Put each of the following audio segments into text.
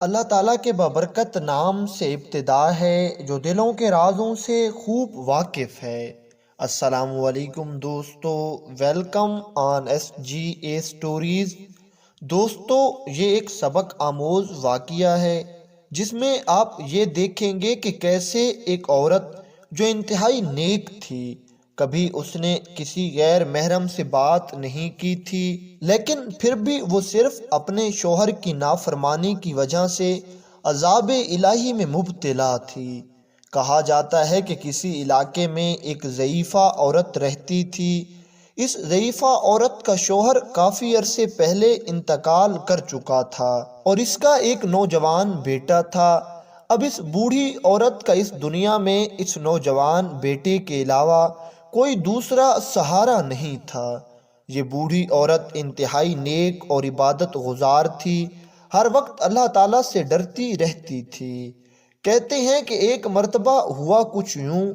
اللہ تعالیٰ کے بابرکت نام سے ابتدا ہے جو دلوں کے رازوں سے خوب واقف ہے۔ السلام علیکم دوستو، welcome on S G A stories. دوستو، یہ ایک سبق آموز واقعہ ہے جس میں آپ یہ دیکھیں گے کہ کیسے ایک عورت جو انتہائی نیک تھی، کبھی اس نے کسی غیر محرم سے بات نہیں کی تھی، لیکن پھر بھی وہ صرف اپنے شوہر کی نافرمانی کی وجہ سے عذاب الہی میں مبتلا تھی۔ کہا جاتا ہے کہ کسی علاقے میں ایک ضعیفہ عورت رہتی تھی۔ اس ضعیفہ عورت کا شوہر کافی عرصے پہلے انتقال کر چکا تھا اور اس کا ایک نوجوان بیٹا تھا۔ اب اس بوڑھی عورت کا اس دنیا میں اس نوجوان بیٹے کے علاوہ کوئی دوسرا سہارا نہیں تھا۔ یہ بوڑھی عورت انتہائی نیک اور عبادت گزار تھی، ہر وقت اللہ تعالیٰ سے ڈرتی رہتی تھی۔ کہتے ہیں کہ ایک مرتبہ ہوا کچھ یوں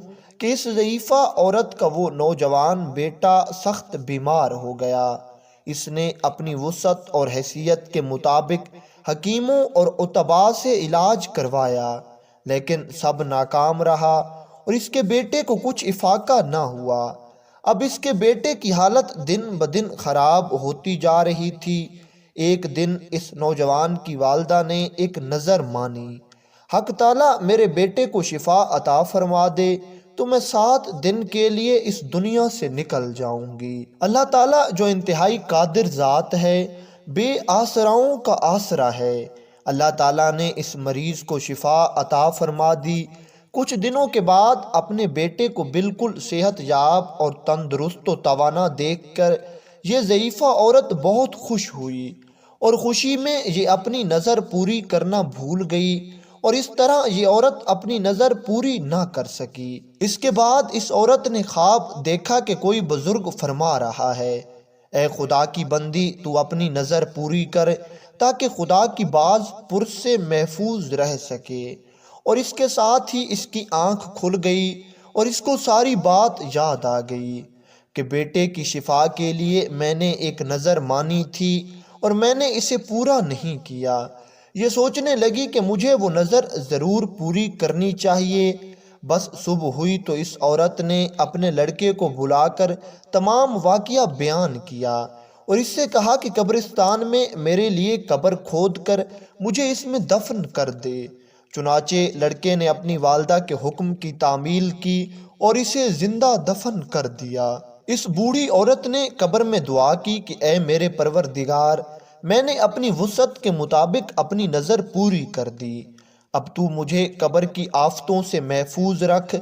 کہ اس ضعیفہ عورت کا وہ نوجوان بیٹا سخت بیمار ہو گیا۔ اس نے اپنی وسعت اور حیثیت کے مطابق حکیموں اور اطباء سے علاج کروایا، لیکن سب ناکام رہا اور اس کے بیٹے کو کچھ افاقہ نہ ہوا۔ اب اس کے بیٹے کی حالت دن بدن خراب ہوتی جا رہی تھی۔ ایک دن اس نوجوان کی والدہ نے ایک نظر مانی، حق تعالیٰ میرے بیٹے کو شفا عطا فرما دے تو میں 7 دن کے لیے اس دنیا سے نکل جاؤں گی۔ اللہ تعالیٰ جو انتہائی قادر ذات ہے، بے آسراؤں کا آسرا ہے، اللہ تعالیٰ نے اس مریض کو شفا عطا فرما دی۔ کچھ دنوں کے بعد اپنے بیٹے کو بالکل صحت یاب اور تندرست و توانا دیکھ کر یہ ضعیفہ عورت بہت خوش ہوئی اور خوشی میں یہ اپنی نظر پوری کرنا بھول گئی، اور اس طرح یہ عورت اپنی نظر پوری نہ کر سکی۔ اس کے بعد اس عورت نے خواب دیکھا کہ کوئی بزرگ فرما رہا ہے، اے خدا کی بندی، تو اپنی نظر پوری کر تاکہ خدا کی باز پرس سے محفوظ رہ سکے۔ اور اس کے ساتھ ہی اس کی آنکھ کھل گئی اور اس کو ساری بات یاد آ گئی کہ بیٹے کی شفا کے لیے میں نے ایک نظر مانی تھی اور میں نے اسے پورا نہیں کیا۔ یہ سوچنے لگی کہ مجھے وہ نظر ضرور پوری کرنی چاہیے۔ بس صبح ہوئی تو اس عورت نے اپنے لڑکے کو بلا کر تمام واقعہ بیان کیا اور اس سے کہا کہ قبرستان میں میرے لیے قبر کھود کر مجھے اس میں دفن کر دے۔ چنانچہ لڑکے نے اپنی والدہ کے حکم کی تعمیل کی اور اسے زندہ دفن کر دیا۔ اس بوڑھی عورت نے قبر میں دعا کی کہ اے میرے پروردگار، میں نے اپنی وسعت کے مطابق اپنی نظر پوری کر دی، اب تو مجھے قبر کی آفتوں سے محفوظ رکھ۔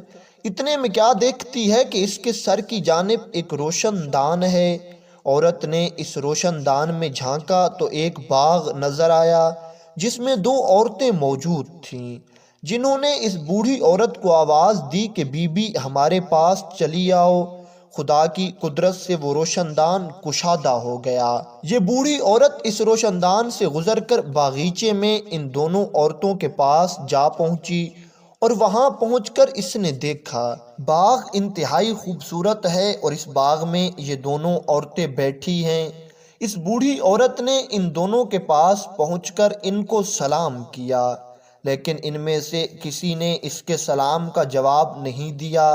اتنے میں کیا دیکھتی ہے کہ اس کے سر کی جانب ایک روشن دان ہے۔ عورت نے اس روشن دان میں جھانکا تو ایک باغ نظر آیا جس میں 2 عورتیں موجود تھیں، جنہوں نے اس بوڑھی عورت کو آواز دی کہ بی بی ہمارے پاس چلی آؤ۔ خدا کی قدرت سے وہ روشن دان کشادہ ہو گیا۔ یہ بوڑھی عورت اس روشن دان سے گزر کر باغیچے میں ان دونوں عورتوں کے پاس جا پہنچی اور وہاں پہنچ کر اس نے دیکھا باغ انتہائی خوبصورت ہے اور اس باغ میں یہ دونوں عورتیں بیٹھی ہیں۔ اس بوڑھی عورت نے ان دونوں کے پاس پہنچ کر ان کو سلام کیا، لیکن ان میں سے کسی نے اس کے سلام کا جواب نہیں دیا۔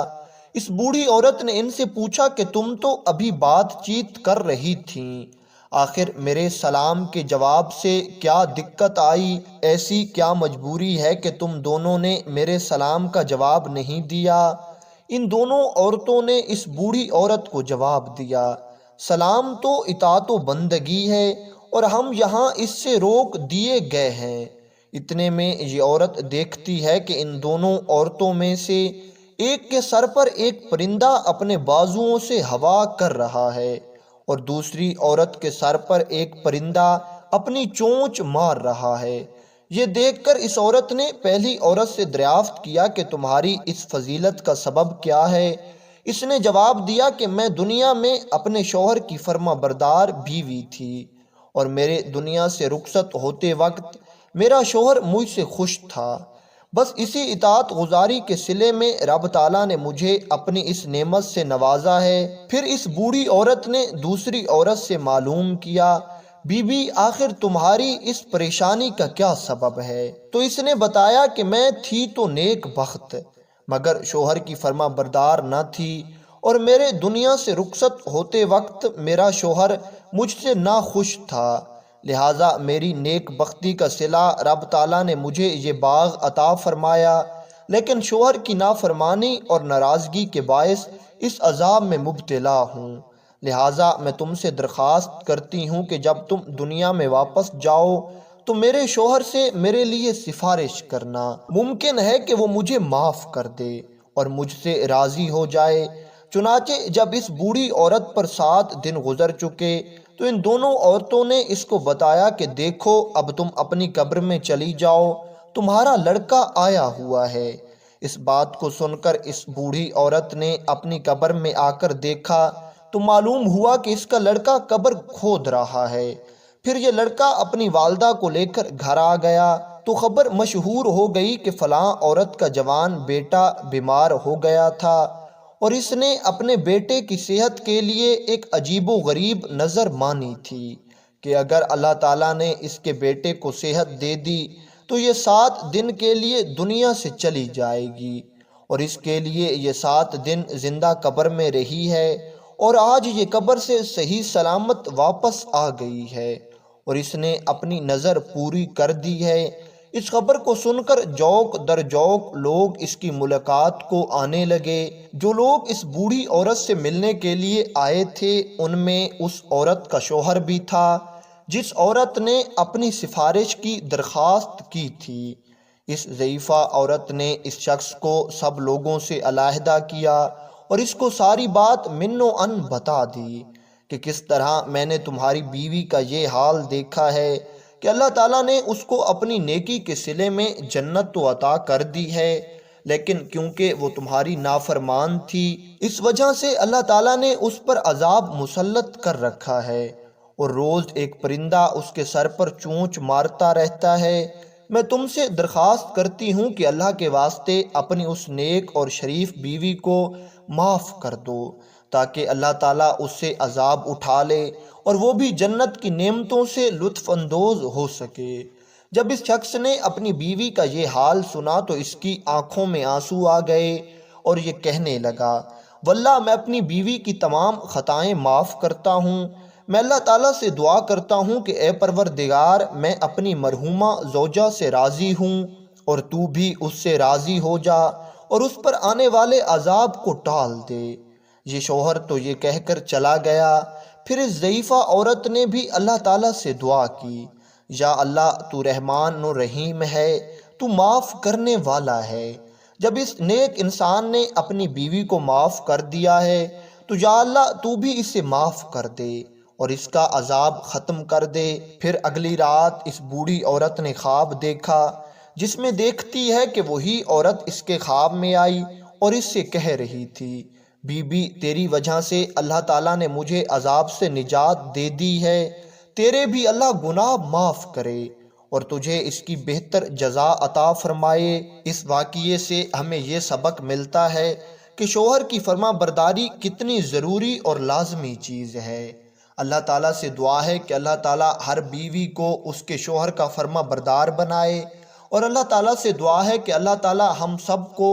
اس بوڑھی عورت نے ان سے پوچھا کہ تم تو ابھی بات چیت کر رہی تھیں، آخر میرے سلام کے جواب سے کیا دقت آئی؟ ایسی کیا مجبوری ہے کہ تم دونوں نے میرے سلام کا جواب نہیں دیا؟ ان دونوں عورتوں نے اس بوڑھی عورت کو جواب دیا، سلام تو اطاعت و بندگی ہے اور ہم یہاں اس سے روک دیے گئے ہیں۔ اتنے میں یہ عورت دیکھتی ہے کہ ان دونوں عورتوں میں سے ایک کے سر پر ایک پرندہ اپنے بازوؤں سے ہوا کر رہا ہے اور دوسری عورت کے سر پر ایک پرندہ اپنی چونچ مار رہا ہے۔ یہ دیکھ کر اس عورت نے پہلی عورت سے دریافت کیا کہ تمہاری اس فضیلت کا سبب کیا ہے؟ اس نے جواب دیا کہ میں دنیا میں اپنے شوہر کی فرما بردار بیوی تھی اور میرے دنیا سے رخصت ہوتے وقت میرا شوہر مجھ سے خوش تھا، بس اسی اطاعت گزاری کے صلے میں رب تعالیٰ نے مجھے اپنی اس نعمت سے نوازا ہے۔ پھر اس بوڑھی عورت نے دوسری عورت سے معلوم کیا بی بی آخر تمہاری اس پریشانی کا کیا سبب ہے؟ تو اس نے بتایا کہ میں تھی تو نیک بخت، مگر شوہر کی فرما بردار نہ تھی، اور میرے دنیا سے رخصت ہوتے وقت میرا شوہر مجھ سے ناخوش تھا، لہٰذا میری نیک بختی کا صلہ رب تعالیٰ نے مجھے یہ باغ عطا فرمایا، لیکن شوہر کی نافرمانی اور ناراضگی کے باعث اس عذاب میں مبتلا ہوں، لہٰذا میں تم سے درخواست کرتی ہوں کہ جب تم دنیا میں واپس جاؤ تو میرے شوہر سے میرے لیے سفارش کرنا، ممکن ہے کہ وہ مجھے معاف کر دے اور مجھ سے راضی ہو جائے۔ چنانچہ جب اس بوڑھی عورت پر 7 دن گزر چکے تو ان دونوں عورتوں نے اس کو بتایا کہ دیکھو اب تم اپنی قبر میں چلی جاؤ، تمہارا لڑکا آیا ہوا ہے۔ اس بات کو سن کر اس بوڑھی عورت نے اپنی قبر میں آ کر دیکھا تو معلوم ہوا کہ اس کا لڑکا قبر کھود رہا ہے۔ پھر یہ لڑکا اپنی والدہ کو لے کر گھر آ گیا تو خبر مشہور ہو گئی کہ فلاں عورت کا جوان بیٹا بیمار ہو گیا تھا، اور اس نے اپنے بیٹے کی صحت کے لیے ایک عجیب و غریب نظر مانی تھی کہ اگر اللہ تعالیٰ نے اس کے بیٹے کو صحت دے دی تو یہ 7 دن کے لیے دنیا سے چلی جائے گی، اور اس کے لیے یہ 7 دن زندہ قبر میں رہی ہے، اور آج یہ قبر سے صحیح سلامت واپس آ گئی ہے اور اس نے اپنی نظر پوری کر دی ہے۔ اس خبر کو سن کر جوق در جوق لوگ اس کی ملاقات کو آنے لگے۔ جو لوگ اس بوڑھی عورت سے ملنے کے لیے آئے تھے ان میں اس عورت کا شوہر بھی تھا جس عورت نے اپنی سفارش کی درخواست کی تھی۔ اس ضعیفہ عورت نے اس شخص کو سب لوگوں سے علیحدہ کیا اور اس کو ساری بات من و عن بتا دی کہ کس طرح میں نے تمہاری بیوی کا یہ حال دیکھا ہے کہ اللہ تعالیٰ نے اس کو اپنی نیکی کے صلے میں جنت تو عطا کر دی ہے، لیکن کیونکہ وہ تمہاری نافرمان تھی اس وجہ سے اللہ تعالیٰ نے اس پر عذاب مسلط کر رکھا ہے، اور روز ایک پرندہ اس کے سر پر چونچ مارتا رہتا ہے۔ میں تم سے درخواست کرتی ہوں کہ اللہ کے واسطے اپنی اس نیک اور شریف بیوی کو معاف کر دو تاکہ اللہ تعالیٰ اس سے عذاب اٹھا لے اور وہ بھی جنت کی نعمتوں سے لطف اندوز ہو سکے۔ جب اس شخص نے اپنی بیوی کا یہ حال سنا تو اس کی آنکھوں میں آنسو آ گئے اور یہ کہنے لگا، واللہ میں اپنی بیوی کی تمام خطائیں معاف کرتا ہوں، میں اللہ تعالیٰ سے دعا کرتا ہوں کہ اے پروردگار میں اپنی مرحومہ زوجہ سے راضی ہوں اور تو بھی اس سے راضی ہو جا اور اس پر آنے والے عذاب کو ٹال دے۔ یہ شوہر تو یہ کہہ کر چلا گیا۔ پھر اس ضعیفہ عورت نے بھی اللہ تعالیٰ سے دعا کی، یا اللہ تو رحمان و رحیم ہے، تو معاف کرنے والا ہے۔ جب اس نیک انسان نے اپنی بیوی کو معاف کر دیا ہے تو یا اللہ تو بھی اسے معاف کر دے اور اس کا عذاب ختم کر دے۔ پھر اگلی رات اس بوڑھی عورت نے خواب دیکھا جس میں دیکھتی ہے کہ وہی عورت اس کے خواب میں آئی اور اس سے کہہ رہی تھی، بی بی تیری وجہ سے اللہ تعالیٰ نے مجھے عذاب سے نجات دے دی ہے، تیرے بھی اللہ گناہ معاف کرے اور تجھے اس کی بہتر جزا عطا فرمائے۔ اس واقعے سے ہمیں یہ سبق ملتا ہے کہ شوہر کی فرما برداری کتنی ضروری اور لازمی چیز ہے۔ اللہ تعالیٰ سے دعا ہے کہ اللہ تعالیٰ ہر بیوی کو اس کے شوہر کا فرما بردار بنائے، اور اللہ تعالیٰ سے دعا ہے کہ اللہ تعالیٰ ہم سب کو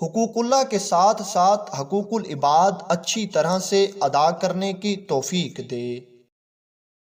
حقوق اللہ کے ساتھ ساتھ حقوق العباد اچھی طرح سے ادا کرنے کی توفیق دے۔